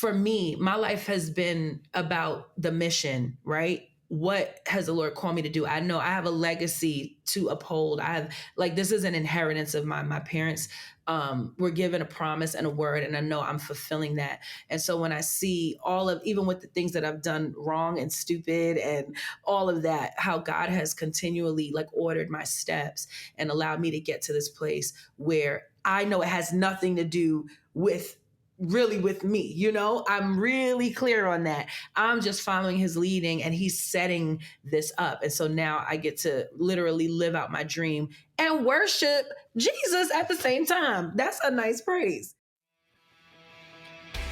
for me, my life has been about the mission, right? What has the Lord called me to do? I know I have a legacy to uphold. I have, like, this is an inheritance of mine. My parents were given a promise and a word, and I know I'm fulfilling that. And so when I see all of, even with the things that I've done wrong and stupid and all of that, how God has continually like ordered my steps and allowed me to get to this place where I know it has nothing to do with really with me. I'm really clear on that. I'm just following his leading, and he's setting this up. And so now I get to literally live out my dream and worship Jesus at the same time. That's a nice praise.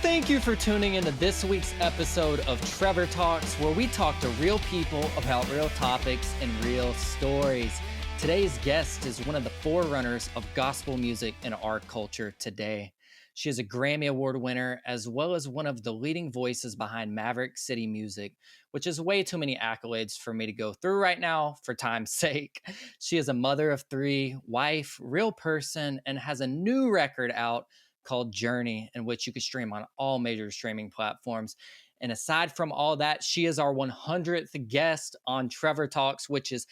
Thank you for tuning into this week's episode of Trevor Talks, where we talk to real people about real topics and real stories. Today's guest is one of the forerunners of gospel music in our culture today. She is a Grammy Award winner, as well as one of the leading voices behind Maverick City music, which is way too many accolades for me to go through right now for time's sake. She is a mother of 3, wife, real person, and has a new record out called Journey, in which you can stream on all major streaming platforms. And aside from all that, she is our 100th guest on Trevor Talks, which is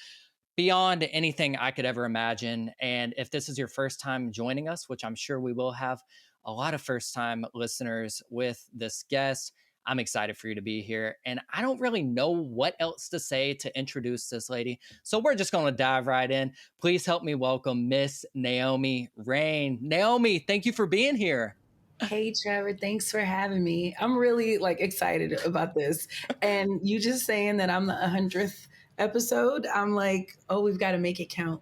beyond anything I could ever imagine. And if this is your first time joining us, which I'm sure we will have a lot of first-time listeners with this guest, I'm excited for you to be here. And I don't really know what else to say to introduce this lady, so we're just going to dive right in. Please help me welcome Miss Naomi Raine. Naomi, thank you for being here. Hey, Trevor, thanks for having me. I'm really like excited about this. And you just saying that I'm the 100th episode, I'm like, oh, we've got to make it count.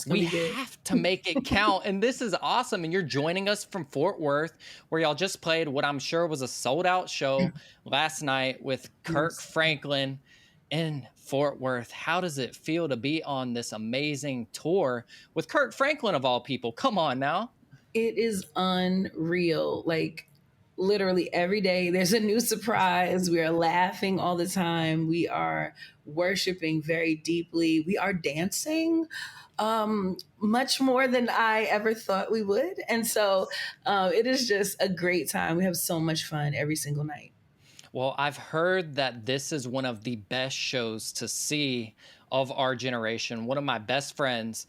We have to make it count. And this is awesome. And you're joining us from Fort Worth, where y'all just played what I'm sure was a sold out show last night with Kirk Franklin in Fort Worth. How does it feel to be on this amazing tour with Kirk Franklin of all people? Come on now. It is unreal. Like, literally every day there's a new surprise. We are laughing all the time. We are worshiping very deeply. We are dancing much more than I ever thought we would. And so it is just a great time. We have so much fun every single night. Well, I've heard that this is one of the best shows to see of our generation. One of my best friends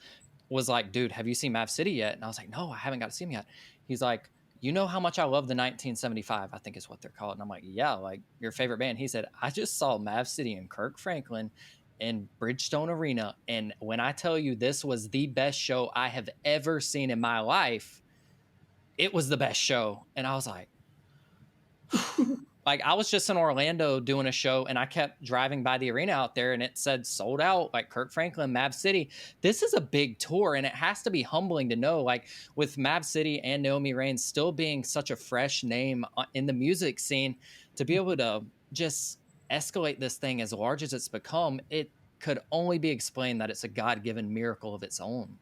was like, dude, have you seen Mav City yet? And I was like, no, I haven't got to see him yet. He's like, you know how much I love the 1975, I think is what they're called. And I'm like, yeah, like your favorite band. He said, I just saw Mav City and Kirk Franklin in Bridgestone Arena. And when I tell you this was the best show I have ever seen in my life, it was the best show. And I was like, like I was just in Orlando doing a show, and I kept driving by the arena out there, and it said sold out, like Kirk Franklin, Mav City. This is a big tour, and it has to be humbling to know, like with Mav City and Naomi Raine still being such a fresh name in the music scene, to be able to just escalate this thing as large as it's become, it could only be explained that it's a God-given miracle of its own.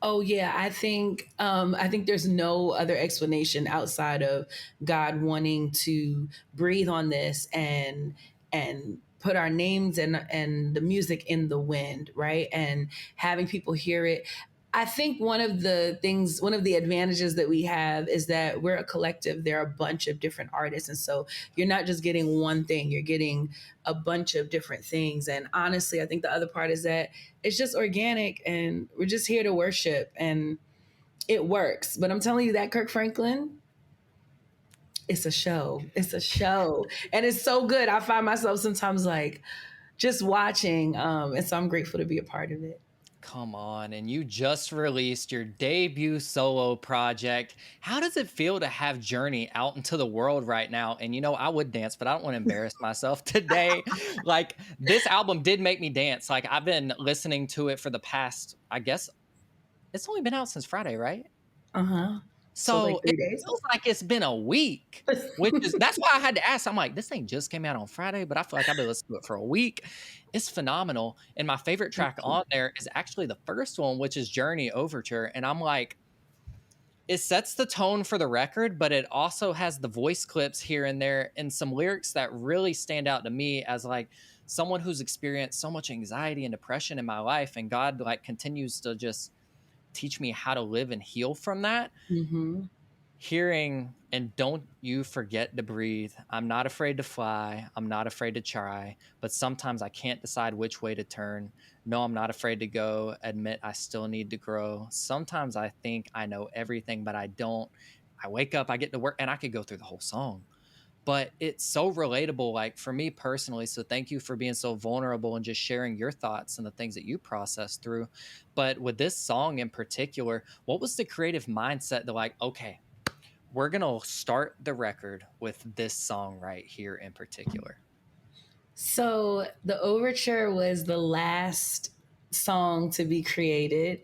Oh yeah, I think there's no other explanation outside of God wanting to breathe on this and put our names and the music in the wind, right? And having people hear it. I think one of the advantages that we have is that we're a collective. There are a bunch of different artists. And so you're not just getting one thing, you're getting a bunch of different things. And honestly, I think the other part is that it's just organic and we're just here to worship and it works. But I'm telling you that Kirk Franklin, it's a show. It's a show. And it's so good. I find myself sometimes like just watching. And so I'm grateful to be a part of it. Come on, and you just released your debut solo project. How does it feel to have Journey out into the world right now? And I would dance, but I don't want to embarrass myself today. Like, this album did make me dance. Like, I've been listening to it for the past, I guess, it's only been out since Friday, right? Uh-huh. So like 3 days? It feels like it's been a week, that's why I had to ask. I'm like, this thing just came out on Friday, but I feel like I've been listening to it for a week. It's phenomenal. And my favorite track on there is actually the first one, which is Journey Overture. And I'm like, it sets the tone for the record, but it also has the voice clips here and there and some lyrics that really stand out to me as like someone who's experienced so much anxiety and depression in my life. And God like continues to just teach me how to live and heal from that. Mm-hmm. hearing and don't you forget to breathe. I'm not afraid to fly. I'm not afraid to try, but sometimes I can't decide which way to turn. No, I'm not afraid to go. Admit I still need to grow. Sometimes I think I know everything, but I don't. I wake up, I get to work, and I could go through the whole song, but it's so relatable, like for me personally. So thank you for being so vulnerable and just sharing your thoughts and the things that you process through. But with this song in particular, what was the creative mindset to like, okay, we're gonna start the record with this song right here in particular? So the overture was the last song to be created.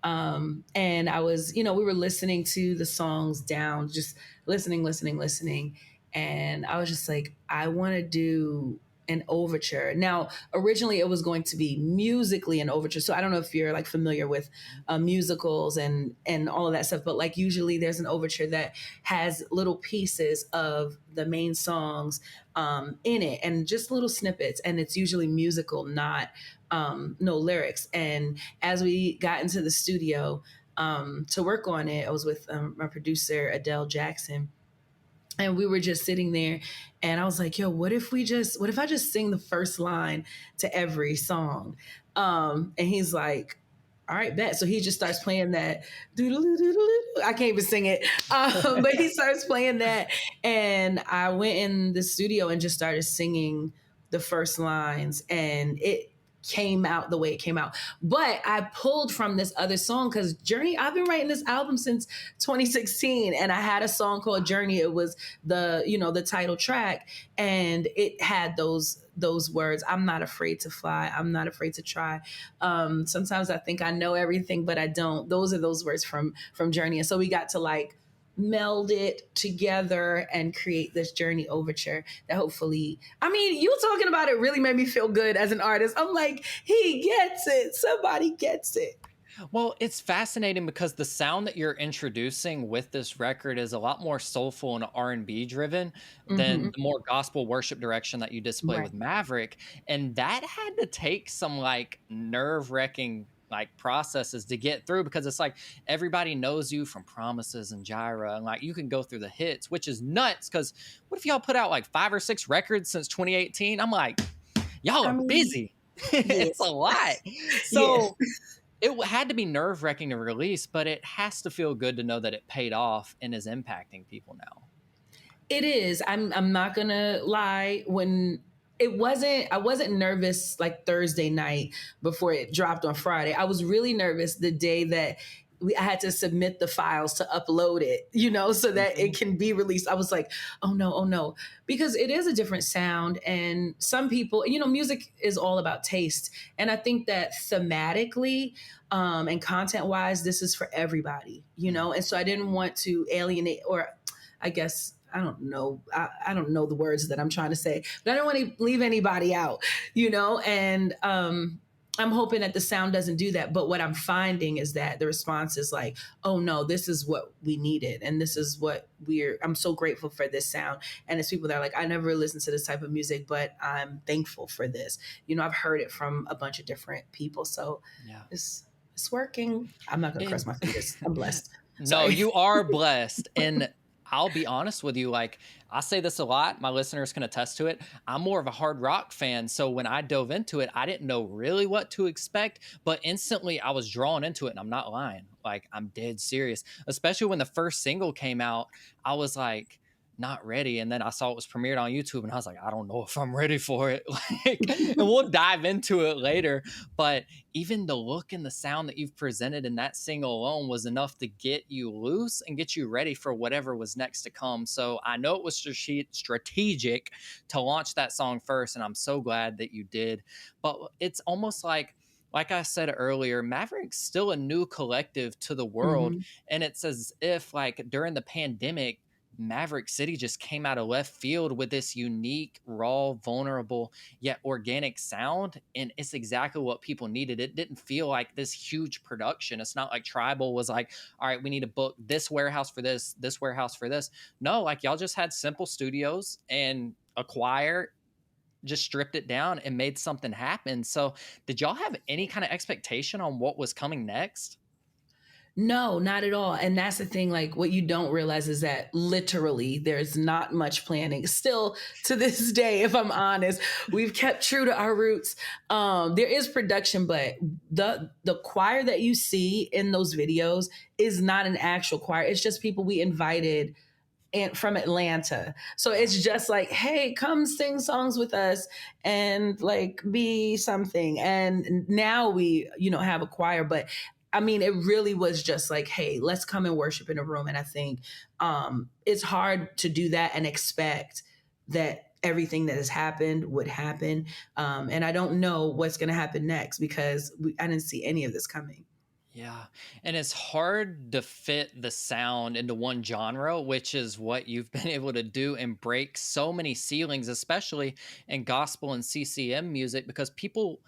And I was, we were listening to the songs down, just listening. And I was just like, I want to do an overture. Now, originally it was going to be musically an overture. So I don't know if you're like familiar with musicals and all of that stuff, but like usually there's an overture that has little pieces of the main songs in it and just little snippets. And it's usually musical, not no lyrics. And as we got into the studio to work on it, I was with my producer, Adele Jackson, and we were just sitting there, and I was like, yo, what if I just sing the first line to every song? And he's like, all right, bet. So he just starts playing that. I can't even sing it. But he starts playing that. And I went in the studio and just started singing the first lines, and it came out the way it came out. But I pulled from this other song because Journey, I've been writing this album since 2016, and I had a song called Journey. It was the title track, and it had those words. I'm not afraid to fly. I'm not afraid to try. Sometimes I think I know everything, but I don't. Those are those words from Journey. And so we got to like meld it together and create this Journey overture that hopefully, I mean, you talking about it really made me feel good as an artist. I'm like, he gets it. Somebody gets it. Well, it's fascinating because the sound that you're introducing with this record is a lot more soulful and R&B driven than Mm-hmm. the more gospel worship direction that you display Right. with Maverick. And that had to take some like nerve-wracking like processes to get through, because it's like everybody knows you from Promises and Gyra, and like you can go through the hits, which is nuts. Because what if y'all put out like 5 or 6 records since 2018? I'm like, y'all I are mean, busy. yeah. It's a lot. Yeah. So it had to be nerve-wracking to release, but it has to feel good to know that it paid off and is impacting people now. It is. I'm not gonna lie. When I wasn't nervous like Thursday night before it dropped on Friday. I was really nervous the day that I had to submit the files to upload it, so that Mhm. it can be released. I was like, oh no, because it is a different sound. And some people, music is all about taste. And I think that thematically and content wise, this is for everybody, Mm. and so I didn't want to alienate, or I guess I don't know. I don't know the words that I'm trying to say, but I don't want to leave anybody out, And I'm hoping that the sound doesn't do that. But what I'm finding is that the response is like, "Oh no, this is what we needed, and this is what I'm so grateful for this sound." And it's people that are like, "I never listened to this type of music, but I'm thankful for this." I've heard it from a bunch of different people, so Yeah. it's working. I'm not gonna cross And my fingers. I'm blessed. no, Sorry. you are blessed. And I'll be honest with you, like I say this a lot, my listeners can attest to it. I'm more of a hard rock fan. So when I dove into it, I didn't know really what to expect, but instantly I was drawn into it. And I'm not lying. Like I'm dead serious. Especially when the first single came out, I was like, not ready. And then I saw it was premiered on YouTube and I was like, I don't know if I'm ready for it. Like, and we'll dive into it later. But even the look and the sound that you've presented in that single alone was enough to get you loose and get you ready for whatever was next to come. So I know it was strategic to launch that song first, and I'm so glad that you did. But it's almost like I said earlier, Maverick's still a new collective to the world. Mm-hmm. And it's as if like during the pandemic, Maverick City just came out of left field with this unique, raw, vulnerable, yet organic sound. And it's exactly what people needed. It didn't feel like this huge production. It's not like Tribal was like, all right, we need to book this warehouse for this warehouse for this. No, like y'all just had simple studios and a choir, just stripped it down and made something happen. So did y'all have any kind of expectation on what was coming next? No, not at all. And that's the thing. Like, what you don't realize is that literally there's not much planning. Still to this day, if I'm honest, we've kept true to our roots. There is production, but the choir that you see in those videos is not an actual choir. It's just people we invited and from Atlanta. So it's just like, hey, come sing songs with us and like be something. And now we, have a choir, but I mean, it really was just like, hey, let's come and worship in a room. And I think it's hard to do that and expect that everything that has happened would happen. And I don't know what's going to happen next because I didn't see any of this coming. Yeah. And it's hard to fit the sound into one genre, which is what you've been able to do and break so many ceilings, especially in gospel and CCM music, because people,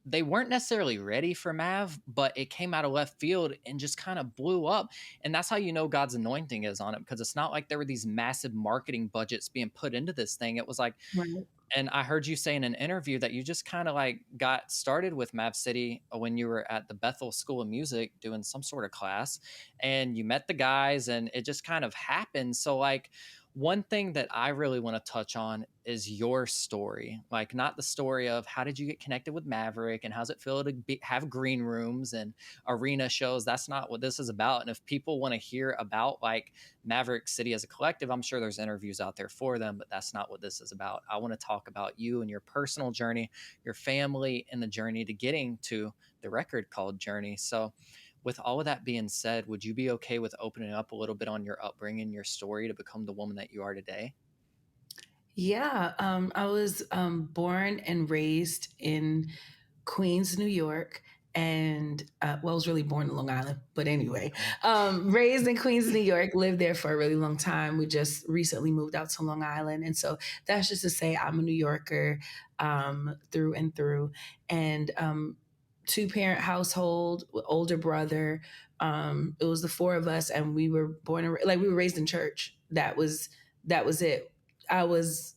they weren't necessarily ready for Mav, but it came out of left field and just kind of blew up. And that's how you know God's anointing is on it, because it's not like there were these massive marketing budgets being put into this thing. It was like, Right. and I heard you say in an interview that you just kind of like got started with Mav City when you were at the Bethel School of Music doing some sort of class, and you met the guys and it just kind of happened. So like, one thing that I really want to touch on is your story, like not the story of how did you get connected with Maverick and how's it feel to have green rooms and arena shows. That's not what this is about. And if people want to hear about like Maverick City as a collective, I'm sure there's interviews out there for them, but that's not what this is about. I want to talk about you and your personal journey, your family, and the journey to getting to the record called Journey. So with all of that being said, would you be okay with opening up a little bit on your upbringing, your story to become the woman that you are today? Yeah, I was born and raised in Queens, New York, and well, I was really born in Long Island, but anyway, raised in Queens, New York, lived there for a really long time. We just recently moved out to Long Island, and so that's just to say I'm a New Yorker through and through, and two-parent household, older brother. It was the four of us, and we were born and like we were raised in church. That was it. I was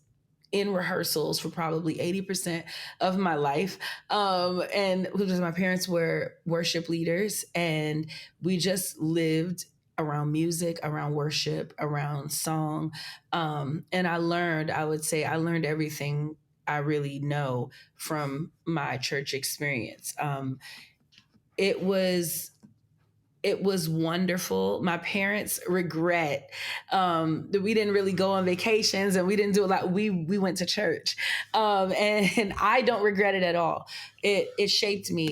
in rehearsals for probably 80% of my life. And because my parents were worship leaders and we just lived around music, around worship, around song. And I would say I learned everything I really know from my church experience. It was it was wonderful. My parents regret that we didn't really go on vacations and we didn't do a lot. We went to church, and I don't regret it at all. It shaped me.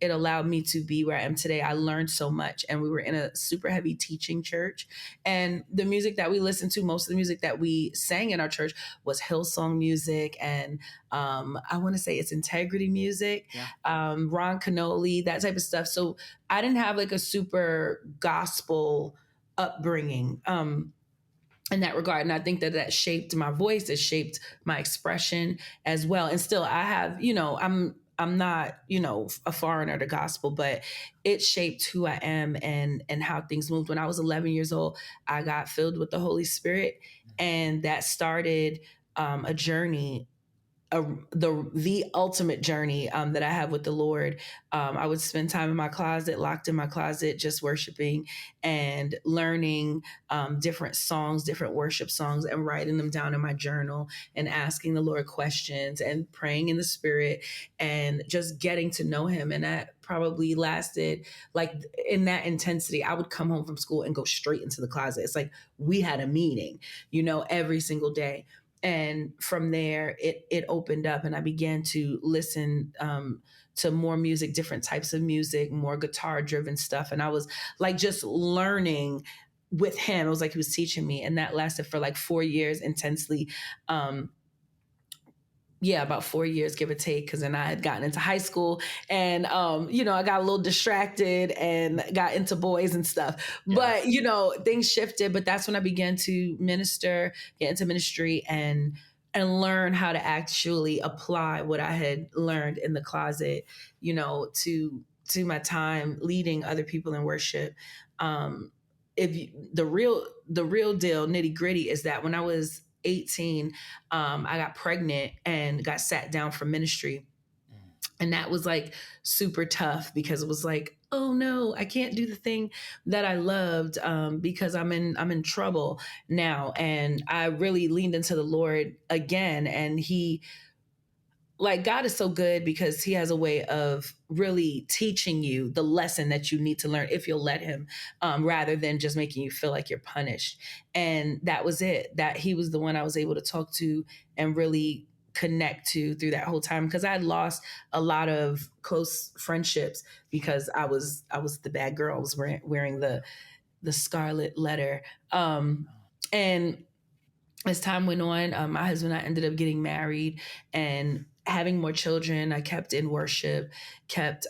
It allowed me to be where I am today. I learned so much, and we were in a super heavy teaching church. And the music that we listened to, most of the music that we sang in our church was Hillsong music, and I want to say it's integrity music, Yeah. Ron Canoli, that type of stuff. So I didn't have like a super gospel upbringing in that regard. And I think that shaped my voice, it shaped my expression as well. And still I have, I'm not, a foreigner to gospel, but it shaped who I am and how things moved. When I was 11 years old, I got filled with the Holy Spirit, and that started a journey, the ultimate journey that I have with the Lord. I would spend time in my closet, locked in my closet, just worshiping and learning different songs, different worship songs, and writing them down in my journal and asking the Lord questions and praying in the Spirit and just getting to know Him. And that probably lasted like in that intensity. I would come home from school and go straight into the closet. It's like we had a meeting, every single day. And from there, it opened up, and I began to listen to more music, different types of music, more guitar driven stuff. And I was like just learning with him. It was like he was teaching me, and that lasted for like 4 years intensely. Yeah, about 4 years, give or take, because then I had gotten into high school and, I got a little distracted and got into boys and stuff. Yeah. But, things shifted. But that's when I began to minister, get into ministry and learn how to actually apply what I had learned in the closet, to my time leading other people in worship. If you, the real deal, nitty gritty, is that when I was 18, I got pregnant and got sat down for ministry. And that was like super tough because it was like, oh no, I can't do the thing that I loved, because I'm in trouble now. And I really leaned into the Lord again, and he, like, God is so good because he has a way of really teaching you the lesson that you need to learn if you'll let him, rather than just making you feel like you're punished. And that was it. That he was the one I was able to talk to and really connect to through that whole time, because I had lost a lot of close friendships because I was the bad girl. I was wearing the Scarlet Letter, and as time went on, my husband and I ended up getting married and having more children. I kept in worship, kept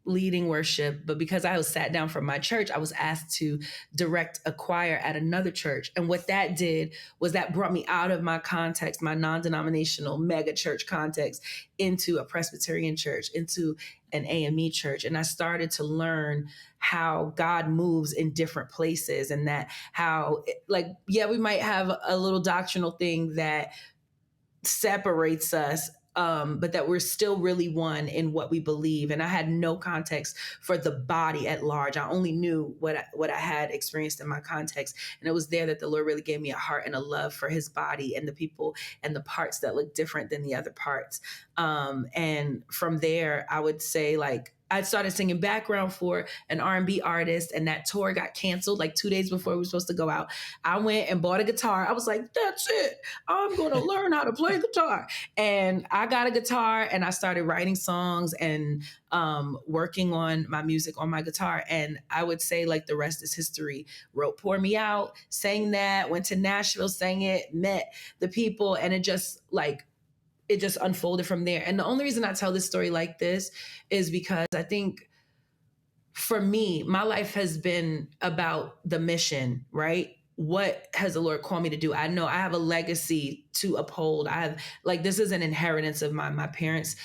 leading worship. But because I was sat down from my church, I was asked to direct a choir at another church. And what that did was that brought me out of my context, my non denominational mega church context, into a Presbyterian church, into an AME church. And I started to learn how God moves in different places, and that how, like, yeah, we might have a little doctrinal thing that separates us, but that we're still really one in what we believe. And I had no context for the body at large. I only knew what I had experienced in my context, and it was there that the Lord really gave me a heart and a love for His body and the people and the parts that look different than the other parts. And from there, I would say, like, I started singing background for an R&B artist, and that tour got canceled like 2 days before we were supposed to go out. I went and bought a guitar. I was like, that's it. I'm going to learn how to play guitar. And I got a guitar and I started writing songs and working on my music on my guitar. And I would say, like, the rest is history. Wrote Pour Me Out, sang that, went to Nashville, sang it, met the people, and it just unfolded from there. And the only reason I tell this story like this is because I think, for me, my life has been about the mission, right? What has the Lord called me to do? I know I have a legacy to uphold. I have, like, this is an inheritance of mine. My parents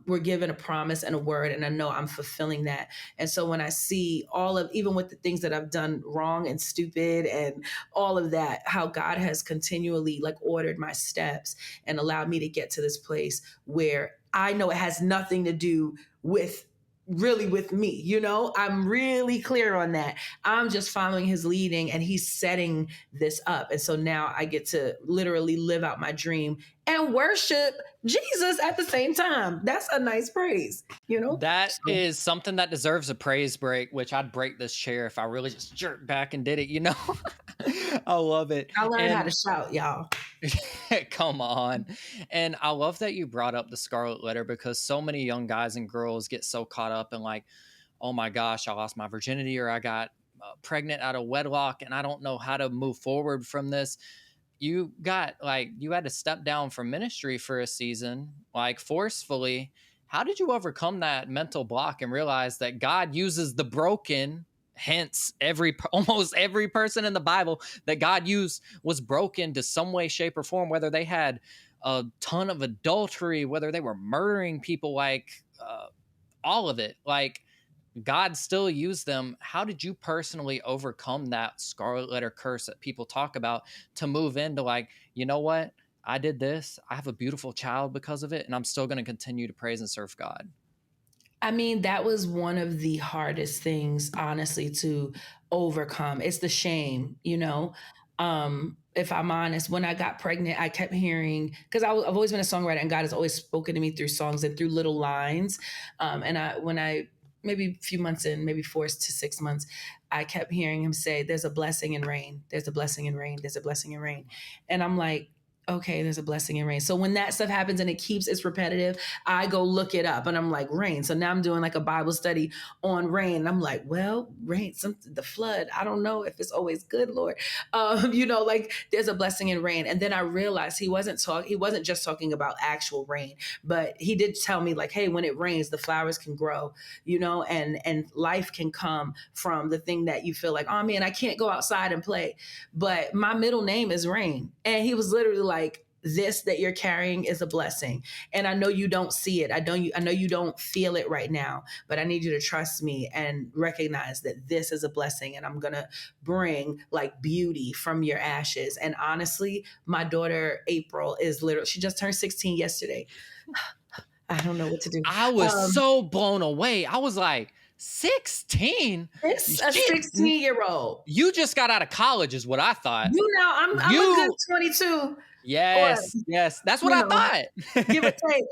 were given a promise and a word, and I know I'm fulfilling that. And so when I see all of, even with the things that I've done wrong and stupid and all of that, how God has continually, like, ordered my steps and allowed me to get to this place where I know it has nothing to do with me, I'm really clear on that. I'm just following his leading, and he's setting this up. And so now I get to literally live out my dream and worship Jesus at the same time. That's a nice praise. That So, is something that deserves a praise break, which I'd break this chair if I really just jerked back and did it. I love it. I learned how to And shout, y'all. come on. And I love that you brought up the Scarlet Letter, because so many young guys and girls get so caught up in, like, oh my gosh, I lost my virginity, or I got pregnant out of wedlock and I don't know how to move forward from this. You had to step down from ministry for a season, like, forcefully. How did you overcome that mental block and realize that God uses the broken? Hence, almost every person in the Bible that God used was broken to some way, shape, or form, whether they had a ton of adultery, whether they were murdering people, like, all of it. Like, God still used them. How did you personally overcome that Scarlet Letter curse that people talk about, to move into, like, you know what? I did this. I have a beautiful child because of it, and I'm still going to continue to praise and serve God. I mean, that was one of the hardest things, honestly, to overcome. It's the shame. If I'm honest, when I got pregnant, I kept hearing, because I've always been a songwriter, and God has always spoken to me through songs and through little lines. When I, maybe a few months in, maybe 4 to 6 months, I kept hearing him say, there's a blessing in rain. There's a blessing in rain. There's a blessing in rain. And I'm like, okay, there's a blessing in rain. So when that stuff happens and it's repetitive, I go look it up, and I'm like, rain. So now I'm doing like a Bible study on rain. And I'm like, well, rain, the flood, I don't know if it's always good, Lord. Like, there's a blessing in rain. And then I realized he wasn't just talking about actual rain, but he did tell me, like, hey, when it rains, the flowers can grow, and life can come from the thing that you feel like, oh man, I can't go outside and play. But my middle name is Rain. And he was literally like, this that you're carrying is a blessing. And I know you don't see it. I know you don't feel it right now, but I need you to trust me and recognize that this is a blessing, and I'm going to bring, like, beauty from your ashes. And honestly, my daughter April is literally, she just turned 16 yesterday. I don't know what to do. I was so blown away. I was like, 16? It's a Shit. 16-year-old. You just got out of college is what I thought. You know, I'm a good 22, or Yes. That's what you I know, thought. give or take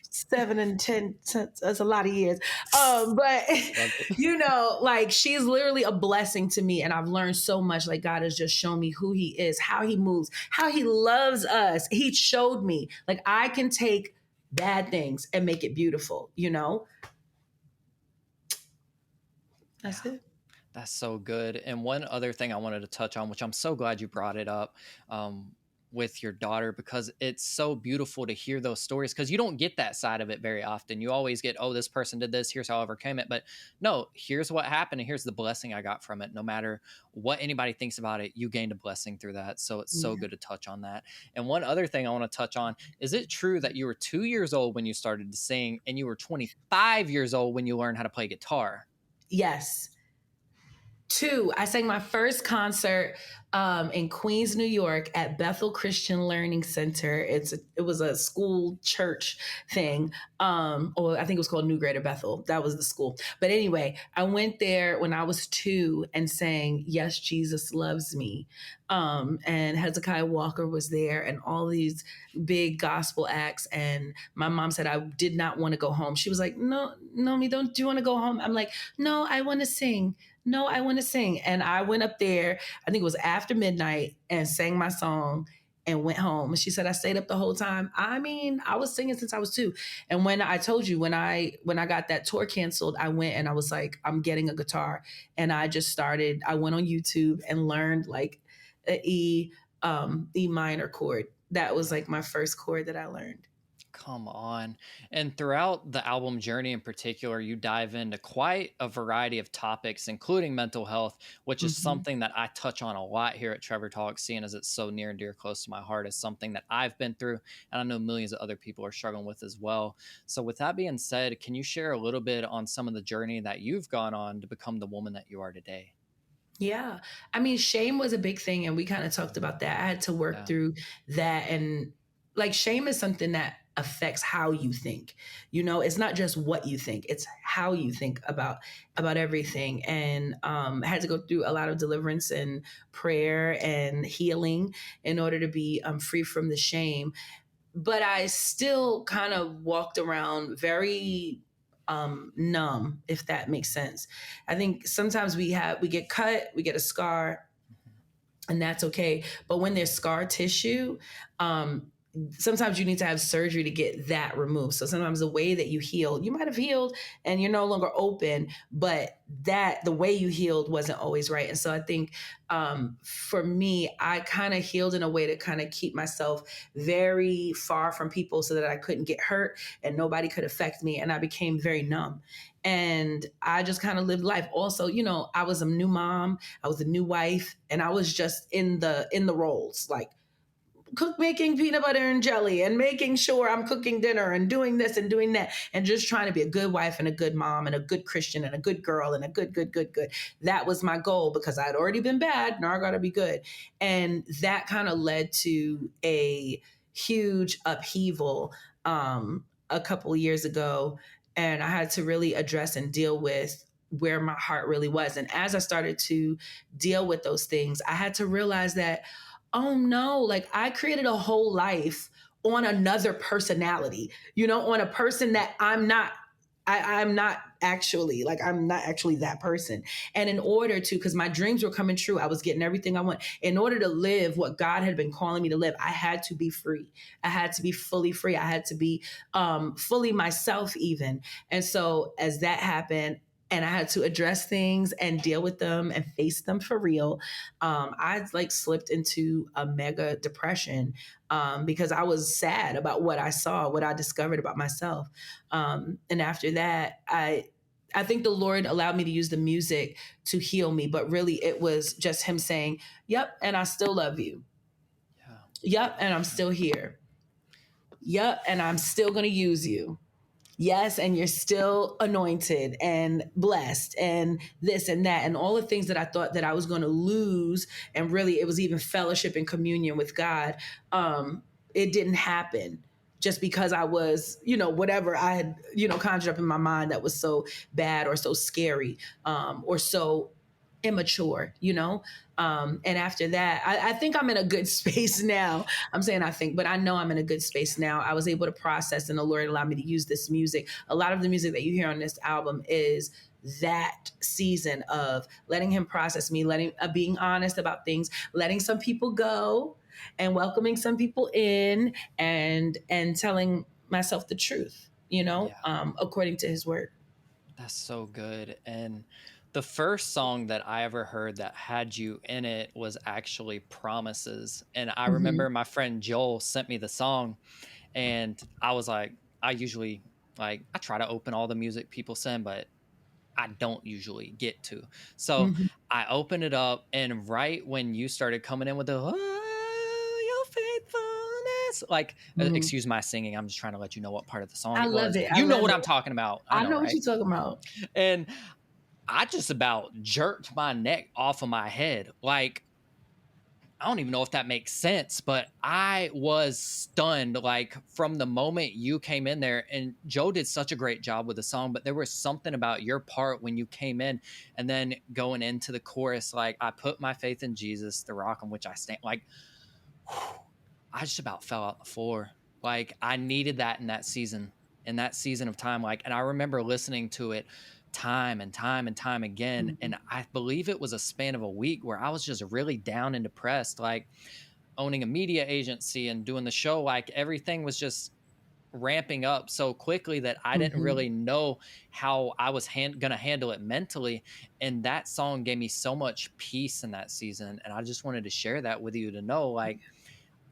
7 and 10. That's a lot of years. But Love it. you know, like she's literally a blessing to me, and I've learned so much. Like God has just shown me who He is, how He moves, how He loves us. He showed me like I can take bad things and make it beautiful. You know, that's Yeah. it. That's so good. And one other thing I wanted to touch on, which I'm so glad you brought it up, with your daughter, because it's so beautiful to hear those stories, because you don't get that side of it very often. You always get, oh, this person did this, here's how I overcame it. But no, here's what happened, and here's the blessing I got from it. No matter what anybody thinks about it, you gained a blessing through that. So it's so Yeah. good to touch on that. And one other thing I want to touch on, is it true that you were 2 years old when you started to sing, and you were 25 years old when you learned how to play guitar? Yes. 2, I sang my first concert in Queens, New York at Bethel Christian Learning Center. It was a school church thing, or I think it was called New Greater Bethel. That was the school. But anyway, I went there when I was 2 and sang "Yes, Jesus Loves Me," and Hezekiah Walker was there, and all these big gospel acts. And my mom said I did not want to go home. She was like, "No, Naomi, don't. Do you want to go home?" I'm like, "No, I want to sing." No, I want to sing. And I went up there, I think it was after midnight, and sang my song and went home. And she said I stayed up the whole time. I mean, I was singing since I was 2. And when I told you, when I got that tour canceled, I went and I was like, I'm getting a guitar. And I just started, I went on YouTube and learned like an E minor chord. That was like my first chord that I learned. Come on. And throughout the album journey in particular, you dive into quite a variety of topics, including mental health, which is Mm-hmm. something that I touch on a lot here at Trevor Talks, seeing as it's so near and dear close to my heart. Is something that I've been through, and I know millions of other people are struggling with as well. So with that being said, can you share a little bit on some of the journey that you've gone on to become the woman that you are today? Yeah. I mean, shame was a big thing, and we kind of talked about that. I had to work Yeah. through that. And like, shame is something that affects how you think. You know, it's not just what you think, it's how you think about everything. And I had to go through a lot of deliverance and prayer and healing in order to be free from the shame. But I still kind of walked around very numb, if that makes sense. I think sometimes we get cut, we get a scar, and that's okay. But when there's scar tissue, um, sometimes you need to have surgery to get that removed. So sometimes the way that you heal, you might have healed and you're no longer open, but that the way you healed wasn't always right. And so I think for me, I kind of healed in a way to kind of keep myself very far from people so that I couldn't get hurt and nobody could affect me. And I became very numb. And I just kind of lived life. Also, you know, I was a new mom, I was a new wife, and I was just in the roles, like making peanut butter and jelly and making sure I'm cooking dinner and doing this and doing that and just trying to be a good wife and a good mom and a good Christian and a good girl and a good. That was my goal because I'd already been bad. Now I got to be good. And that kind of led to a huge upheaval a couple of years ago. And I had to really address and deal with where my heart really was. And as I started to deal with those things, I had to realize that, oh no, like I created a whole life on another personality, you know, on a person that I'm not. I'm not actually like, I'm not actually that person. And in order to, because my dreams were coming true, I was getting everything I want. In order to live what God had been calling me to live, I had to be free. I had to be fully free. I had to be fully myself, even. And so as that happened, and I had to address things and deal with them and face them for real. I like slipped into a mega depression because I was sad about what I saw, what I discovered about myself. And after that, I think the Lord allowed me to use the music to heal me, but really it was just Him saying, "Yep, and I still love you. Yeah. Yep, and I'm still here. Yep, and I'm still going to use you. Yes, and you're still anointed and blessed and this and that and all the things that I thought that I was going to lose, and really it was even fellowship and communion with God. It didn't happen. just because I was, whatever I had, conjured up in my mind that was so bad or so scary, or so immature, and after that, I think I'm in a good space now. I'm saying I think, but I know I'm in a good space now. I was able to process, and the Lord allowed me to use this music. A lot of the music that you hear on this album is that season of letting him process me, letting being honest about things, letting some people go and welcoming some people in, and telling myself the truth, Yeah, according to his word. that's so good. And the first song that I ever heard that had you in it was actually Promises. And I Mm-hmm. remember my friend Joel sent me the song, and I was like, I usually like I try to open all the music people send, but I don't usually get to. So Mm-hmm. I opened it up, and right when you started coming in with the "Oh, your faithfulness," like, Mm-hmm. excuse my singing. I'm just trying to let you know what part of the song I it love was. it. I You know love what it. I'm talking about. I I know, know what right? you're talking about. And I just about jerked my neck off of my head. Like, I don't even know if that makes sense, but I was stunned. Like, from the moment you came in there, and Joe did such a great job with the song, but there was something about your part when you came in, and then going into the chorus, like, I put my faith in Jesus, the rock on which I stand. Like, whew, I just about fell out the floor. Like, I needed that in that season of time. Like, and I remember listening to it time and time and time again. Mm-hmm. And I believe it was a span of a week where I was just really down and depressed, like owning a media agency and doing the show. Like, everything was just ramping up so quickly that I didn't Mm-hmm. really know how I was gonna handle it mentally. And that song gave me so much peace in that season. And I just wanted to share that with you, to know, like,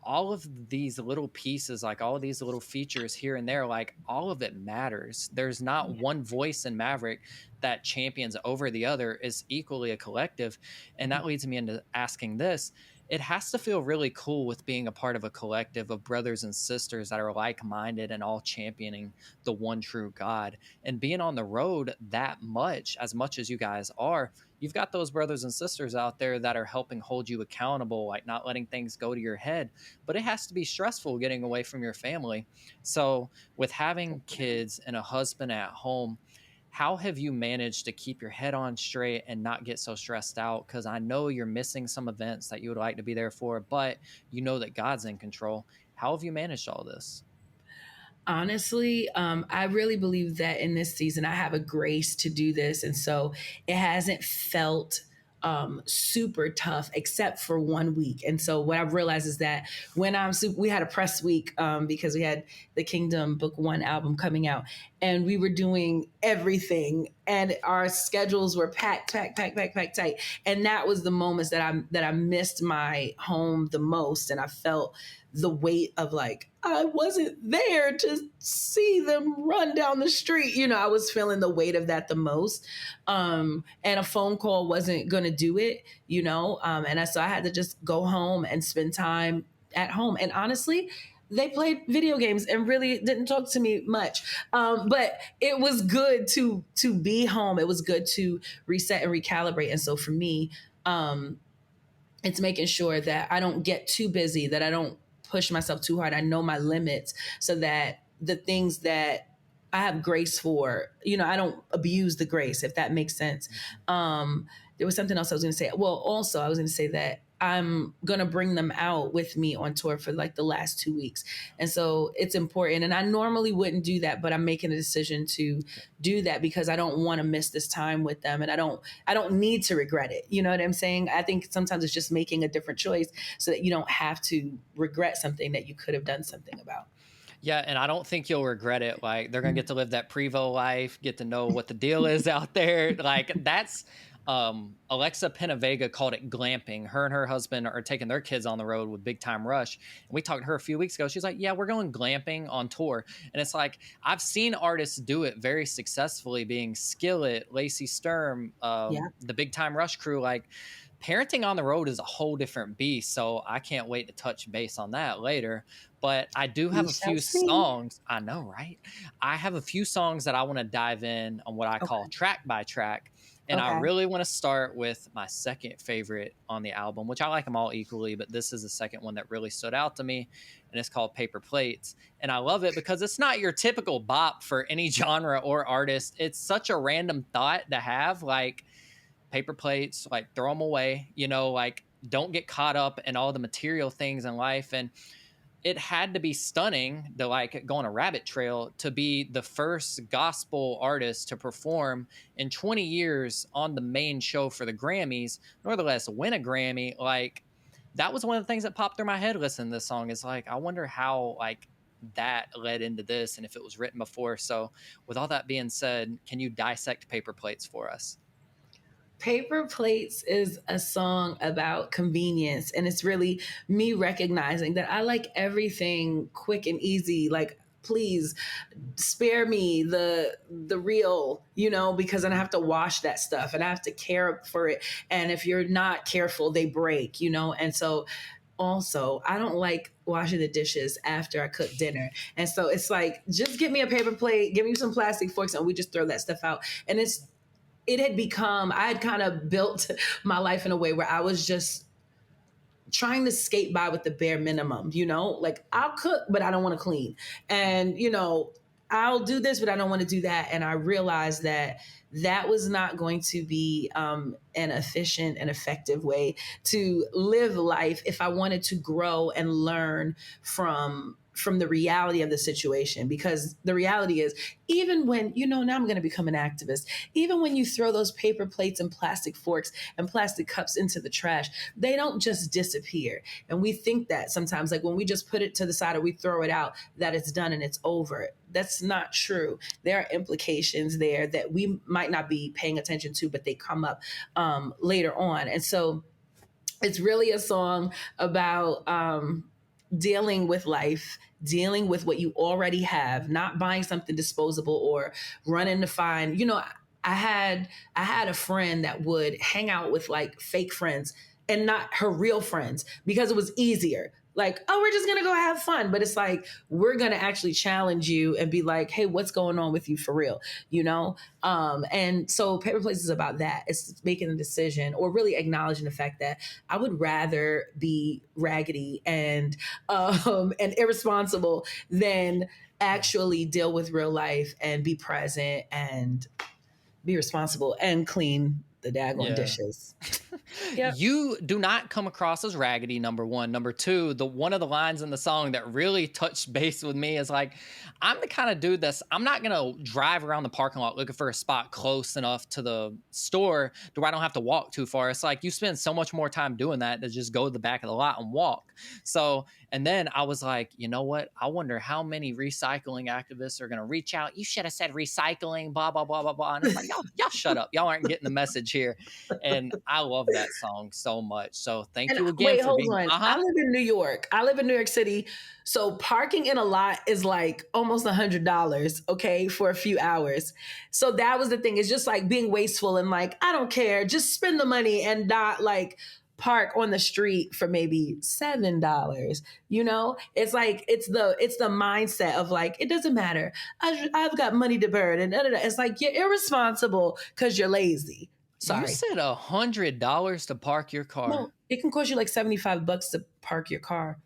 all of these little pieces, like all of these little features here and there, like, all of it matters. There's not Yeah. one voice in Maverick that champions over the other, is equally a collective. And that leads me into asking this. It has to feel really cool with being a part of a collective of brothers and sisters that are like-minded and all championing the one true God. And being on the road that much, as much as you guys are, you've got those brothers and sisters out there that are helping hold you accountable, like not letting things go to your head. But it has to be stressful getting away from your family. So, with having kids and a husband at home, how have you managed to keep your head on straight and not get so stressed out? Because I know you're missing some events that you would like to be there for, but you know that God's in control. How have you managed all this? Honestly, I really believe that in this season I have a grace to do this, and so it hasn't felt super tough except for 1 week. And so what I've realized is that when we had a press week, because we had the Kingdom Book One album coming out, and we were doing everything, and our schedules were packed tight. And that was the moments that I missed my home the most, and I felt the weight of, like, I wasn't there to see them run down the street. I was feeling the weight of that the most. And a phone call wasn't going to do it, so I had to just go home and spend time at home. And honestly, they played video games and really didn't talk to me much. But it was good to be home. It was good to reset and recalibrate. And so for me, it's making sure that I don't get too busy, that I don't push myself too hard. I know my limits, so that the things that I have grace for, I don't abuse the grace, if that makes sense. There was something else I was going to say. Well, also, I was going to say that I'm going to bring them out with me on tour for like the last 2 weeks. And so it's important. And I normally wouldn't do that, but I'm making a decision to do that because I don't want to miss this time with them. And I don't need to regret it. You know what I'm saying? I think sometimes it's just making a different choice so that you don't have to regret something that you could have done something about. Yeah, and I don't think you'll regret it. Like, they're gonna get to live that Prevo life, get to know what the deal is out there. Like, that's Alexa Penavega called it glamping. Her and her husband are taking their kids on the road with Big Time Rush. And we talked to her a few weeks ago. She's like, yeah, we're going glamping on tour. And it's like, I've seen artists do it very successfully, being Skillet, Lacey Sturm, Yeah. the Big Time Rush crew. Like, parenting on the road is a whole different beast. So I can't wait to touch base on that later. But I do We have a shall few see. songs. I know, right? I have a few songs that I want to dive in on, what I call Okay. track by track. And I Okay. really want to start with my second favorite on the album, which I like them all equally, but this is the second one that really stood out to me. and it's called Paper Plates. And I love it because it's not your typical bop for any genre or artist. It's such a random thought to have, like, paper plates, like, throw them away, like, don't get caught up in all the material things in life. And it had to be stunning to, like, go on a rabbit trail to be the first gospel artist to perform in 20 years on the main show for the Grammys, nevertheless win a Grammy. Like, that was one of the things that popped through my head listening to this song, is like, I wonder how, like, that led into this and if it was written before. So with all that being said, can you dissect Paper Plates for us? Paper Plates is a song about convenience, and it's really me recognizing that I like everything quick and easy. Like, please spare me the real, because then I have to wash that stuff and I have to care for it. And if you're not careful, they break, And so also, I don't like washing the dishes after I cook dinner. And so it's like, just give me a paper plate, give me some plastic forks, and we just throw that stuff out. And it had become, I had kind of built my life in a way where I was just trying to skate by with the bare minimum, like, I'll cook, but I don't want to clean. And, I'll do this, but I don't want to do that. And I realized that that was not going to be an efficient and effective way to live life if I wanted to grow and learn from the reality of the situation. Because the reality is, even when, now I'm going to become an activist, even when you throw those paper plates and plastic forks and plastic cups into the trash, they don't just disappear. And we think that sometimes, like, when we just put it to the side or we throw it out, that it's done and it's over. That's not true. There are implications there that we might not be paying attention to, but they come up later on. And so it's really a song about dealing with life, dealing with what you already have, not buying something disposable or running to find, I had a friend that would hang out with, like, fake friends and not her real friends because it was easier. Like, oh, we're just going to go have fun. But it's like, we're going to actually challenge you and be like, hey, what's going on with you for real? And so Paper Plates is about that. It's making a decision, or really acknowledging the fact that I would rather be raggedy and irresponsible than actually deal with real life and be present and be responsible and clean the daggone dishes. Yep. You do not come across as raggedy, number one. Number two, one of the lines in the song that really touched base with me is like, I'm the kind of dude I'm not going to drive around the parking lot looking for a spot close enough to the store to where I don't have to walk too far. It's like, you spend so much more time doing that to just go to the back of the lot and walk. So, and then I was like, you know what? I wonder how many recycling activists are going to reach out. You should have said recycling, blah, blah, blah, blah, blah. And it's like, y'all shut up. Y'all aren't getting the message here. And I love that song so much. So thank you again. Wait, hold on. I live in New York. I live in New York City. So parking in a lot is like almost $100, okay, for a few hours. So that was the thing. It's just like being wasteful and like, I don't care. Just spend the money and not like park on the street for maybe $7. It's like, it's the mindset of like, it doesn't matter. I've got money to burn. And it's like, you're irresponsible because you're lazy. Sorry. You said $100 to park your car. No, it can cost you like $75 to park your car.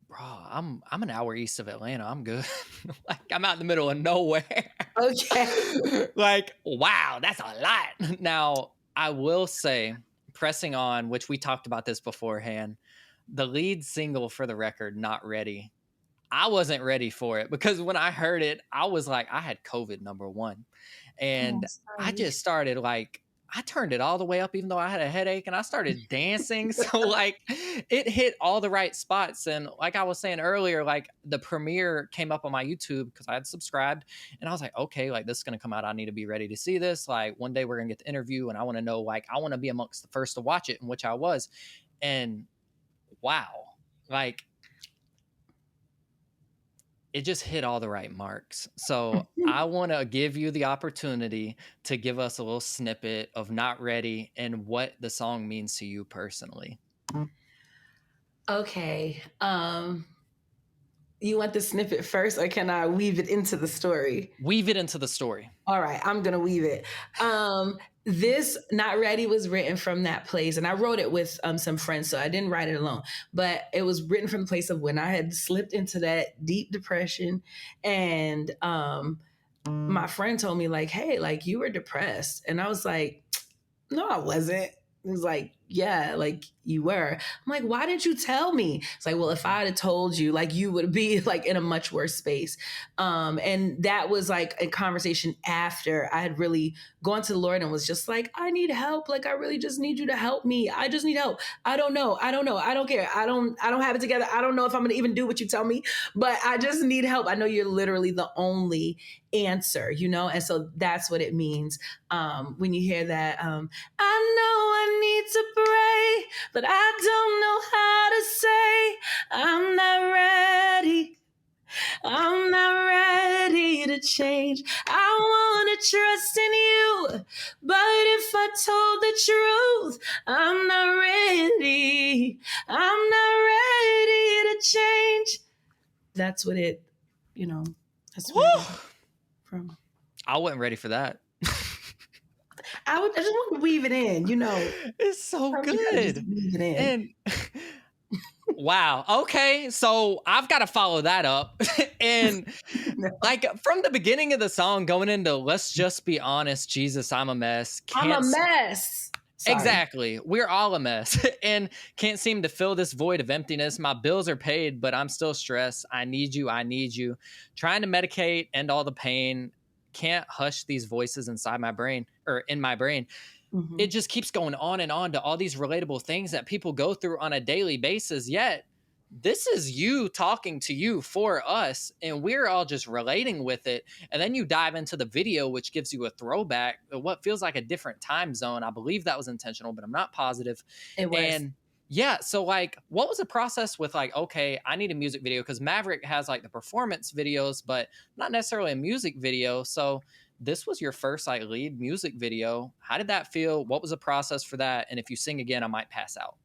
Bro, I'm an hour east of Atlanta. I'm good. Like, I'm out in the middle of nowhere. Okay. Like, wow, that's a lot. Now, I will say, pressing on, which we talked about this beforehand, the lead single for the record, Not Ready. I wasn't ready for it because when I heard it, I was like, I had COVID, number one. And I just started like, I turned it all the way up, even though I had a headache, and I started dancing. So like, it hit all the right spots. And like I was saying earlier, like, the premiere came up on my YouTube because I had subscribed, and I was like, okay, like, this is going to come out. I need to be ready to see this. Like, one day we're going to get the interview, and I want to know, like, I want to be amongst the first to watch it, in which I was. And wow, like, it just hit all the right marks. So I want to give you the opportunity to give us a little snippet of Not Ready and what the song means to you personally. Okay. You want the snippet first, or can I weave it into the story? Weave it into the story. All right, I'm gonna weave it. This Not Ready was written from that place, and I wrote it with some friends, so I didn't write it alone. But it was written from the place of when I had slipped into that deep depression, and my friend told me like, "Hey, like you were depressed," and I was like, "No, I wasn't." He was like, "Yeah, like you were." I'm like, "Why didn't you tell me?" It's like, "Well, if I had told you, like you would be like in a much worse space." And that was like a conversation after I had really gone to the Lord and was just like, "I need help. Like I really just need you to help me. I just need help. I don't know. I don't know. I don't care. I don't have it together. I don't know if I'm gonna even do what you tell me, but I just need help. I know you're literally the only answer, you know?" And so that's what it means when you hear that. I know I need to pray, but I don't know how to say I'm not ready. I'm not ready to change. I want to trust in you, but if I told the truth, I'm not ready. I'm not ready to change. That's what it, you know, that's what it is from. I wasn't ready for that. I just want to weave it in, you know. It's so good. Just weave it in. And wow. Okay. So I've got to follow that up. And like from the beginning of the song going into "Let's just be honest, Jesus, I'm a mess." I'm a mess. Sorry. Exactly. We're all a mess and can't seem to fill this void of emptiness. My bills are paid, but I'm still stressed. I need you. I need you. Trying to medicate, end all the pain. Can't hush these voices inside my brain or in my brain. Mm-hmm. It just keeps going on and on to all these relatable things that people go through on a daily basis. Yet this is you talking to you for us, and we're all just relating with it. And then you dive into the video, which gives you a throwback of what feels like a different time zone. I believe that was intentional, but I'm not positive. It was. And yeah, so like, what was the process with like, okay, I need a music video? Because Maverick has like the performance videos, but not necessarily a music video. So this was your first like lead music video. How did that feel? What was the process for that? And if you sing again, I might pass out.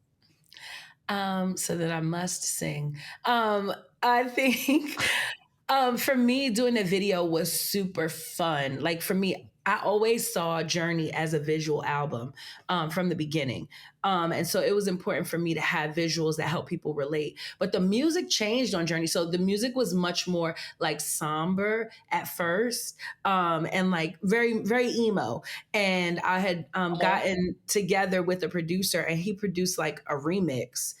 So that I must sing. I think for me, doing the video was super fun. Like for me, I always saw Journey as a visual album from the beginning. And so it was important for me to have visuals that help people relate. But the music changed on Journey. So the music was much more like somber at first and like very, very emo. And I had gotten together with a producer and he produced like a remix.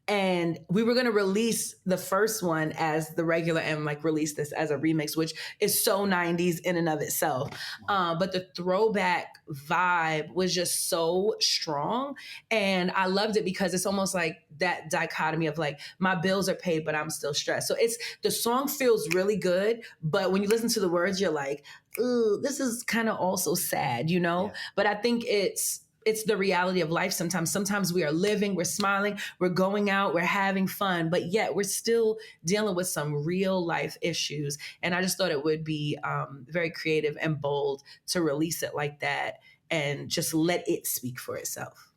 And we were going to release the first one as the regular and like release this as a remix, which is so 90s in and of itself. But the throwback vibe was just so strong. And I loved it because it's almost like that dichotomy of like, my bills are paid, but I'm still stressed. So the song feels really good. But when you listen to the words, you're like, ooh, this is kind of also sad, you know? Yeah. But I think it's the reality of life sometimes. Sometimes we are living, we're smiling, we're going out, we're having fun, but yet we're still dealing with some real life issues. And I just thought it would be very creative and bold to release it like that and just let it speak for itself.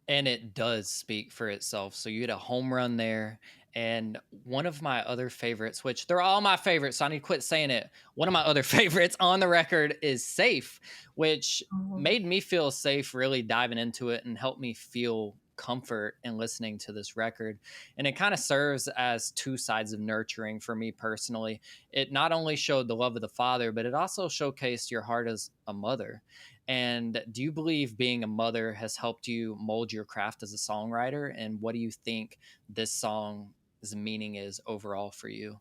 And it does speak for itself. So you had a home run there. And one of my other favorites, which they're all my favorites, so I need to quit saying it. One of my other favorites on the record is Safe, which made me feel safe really diving into it and helped me feel comfort in listening to this record. And it kind of serves as two sides of nurturing for me personally. It not only showed the love of the father, but it also showcased your heart as a mother. And do you believe being a mother has helped you mold your craft as a songwriter? And what do you think this song's meaning is overall for you?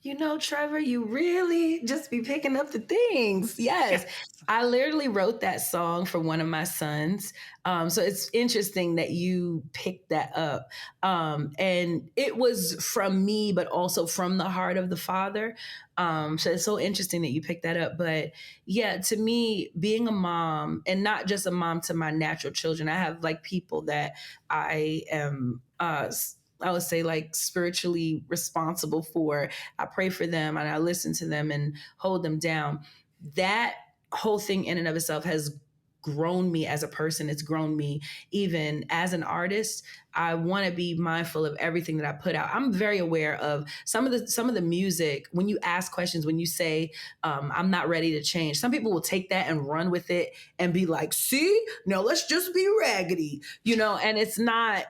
You know, Trevor, you really just be picking up the things. Yes. I literally wrote that song for one of my sons. So it's interesting that you picked that up. And it was from me, but also from the heart of the father. So it's so interesting that you picked that up. But yeah, to me, being a mom, and not just a mom to my natural children, I have like people that I am I would say like spiritually responsible for. I pray for them and I listen to them and hold them down. That whole thing in and of itself has grown me as a person. It's grown me even as an artist. I want to be mindful of everything that I put out. I'm very aware of some of the music. When you ask questions, when you say I'm not ready to change, some people will take that and run with it and be like, "See, no, let's just be raggedy," And it's not.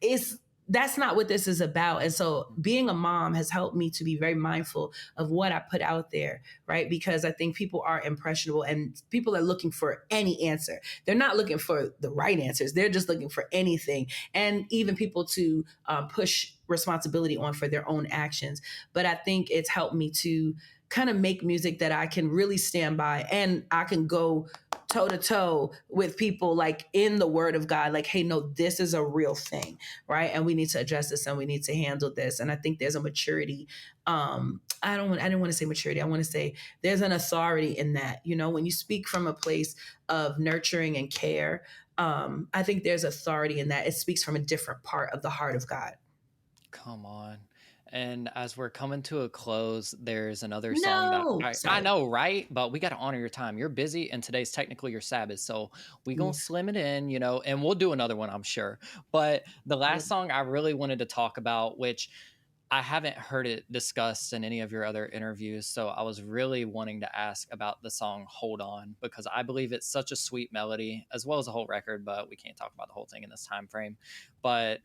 It's That's not what this is about. And so being a mom has helped me to be very mindful of what I put out there, right? Because I think people are impressionable and people are looking for any answer. They're not looking for the right answers. They're just looking for anything. And even people to push responsibility on for their own actions. But I think it's helped me to kind of make music that I can really stand by, and I can go toe to toe with people like in the word of God, like, hey, no, this is a real thing, right? And we need to address this and we need to handle this. And I think there's a maturity. I didn't want to say maturity. I want to say there's an authority in that, when you speak from a place of nurturing and care, I think there's authority in that. It speaks from a different part of the heart of God. Come on. And as we're coming to a close, there's another song No, that I know, right? But we got to honor your time. You're busy, and today's technically your Sabbath. So we going to slim it in, and we'll do another one, I'm sure. But the last song I really wanted to talk about, which I haven't heard it discussed in any of your other interviews. So I was really wanting to ask about the song Hold On, because I believe it's such a sweet melody, as well as the whole record, but we can't talk about the whole thing in this time frame. But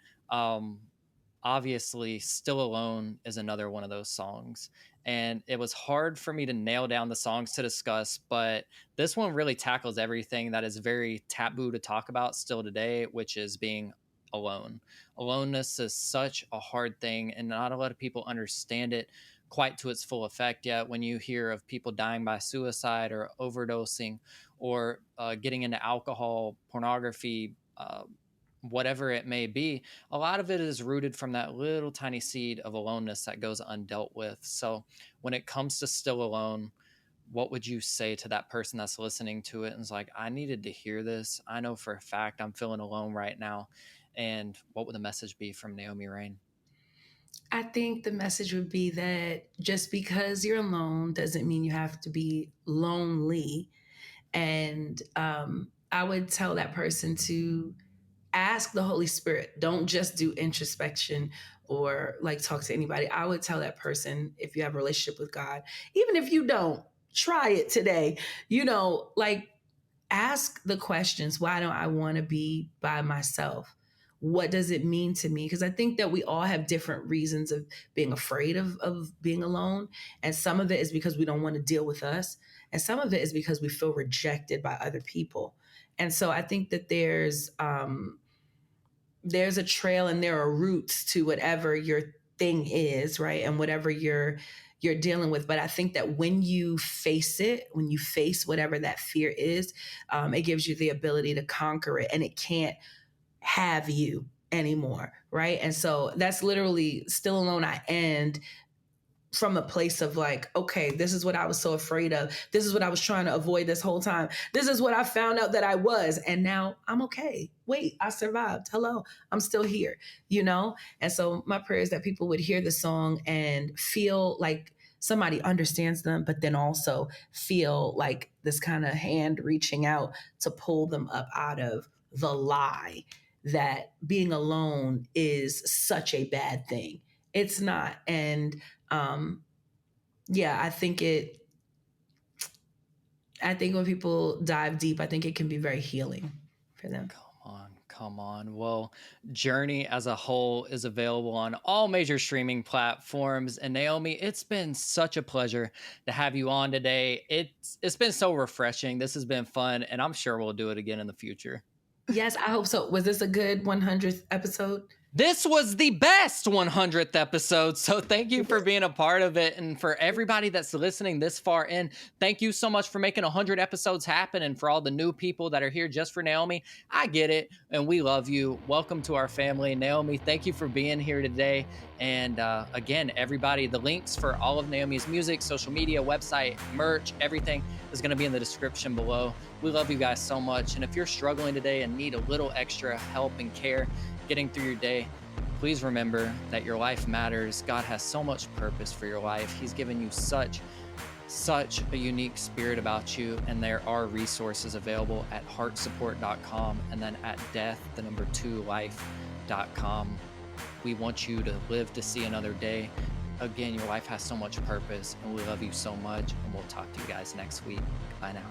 obviously Still Alone is another one of those songs, and it was hard for me to nail down the songs to discuss, but this one really tackles everything that is very taboo to talk about still today, which is being alone. Aloneness is such a hard thing, and not a lot of people understand it quite to its full effect yet. When you hear of people dying by suicide or overdosing or getting into alcohol, pornography, whatever it may be, a lot of it is rooted from that little tiny seed of aloneness that goes undealt with. So when it comes to Still Alone, what would you say to that person that's listening to it and is like, I needed to hear this. I know for a fact I'm feeling alone right now. And what would the message be from Naomi Raine? I think the message would be that just because you're alone doesn't mean you have to be lonely. And I would tell that person to ask the Holy Spirit. Don't just do introspection or like talk to anybody. I would tell that person, if you have a relationship with God, even if you don't, try it today. Like, ask the questions. Why don't I want to be by myself? What does it mean to me? Because I think that we all have different reasons of being afraid of being alone. And some of it is because we don't want to deal with us. And some of it is because we feel rejected by other people. And so I think that there's a trail and there are roots to whatever your thing is, right? And whatever you're dealing with. But I think that when you face it, when you face whatever that fear is, it gives you the ability to conquer it, and it can't have you anymore, right? And so that's literally Still Alone. I end from a place of like, okay, this is what I was so afraid of. This is what I was trying to avoid this whole time. This is what I found out that I was. And now I'm okay. Wait, I survived. Hello, I'm still here, And so my prayer is that people would hear the song and feel like somebody understands them, but then also feel like this kind of hand reaching out to pull them up out of the lie that being alone is such a bad thing. It's not. And I think when people dive deep, I think it can be very healing for them. Come on. Well, Journey as a whole is available on all major streaming platforms. And Naomi, it's been such a pleasure to have you on today. It's been so refreshing. This has been fun, and I'm sure we'll do it again in the future. Yes, I hope so. Was this a good 100th episode? This was the best 100th episode, so thank you for being a part of it. And for everybody that's listening this far in, thank you so much for making 100 episodes happen. And for all the new people that are here just for Naomi, I get it, and we love you. Welcome to our family. Naomi, thank you for being here today. And again, everybody, the links for all of Naomi's music, social media, website, merch, everything is going to be in the description below. We love you guys so much. And if you're struggling today and need a little extra help and care getting through your day, please remember that your life matters. God has so much purpose for your life. He's given you such such a unique spirit about you, and there are resources available at heartsupport.com and then at death2life.com. We want you to live to see another day. Again, your life has so much purpose, and we love you so much, and we'll talk to you guys next week. Bye now.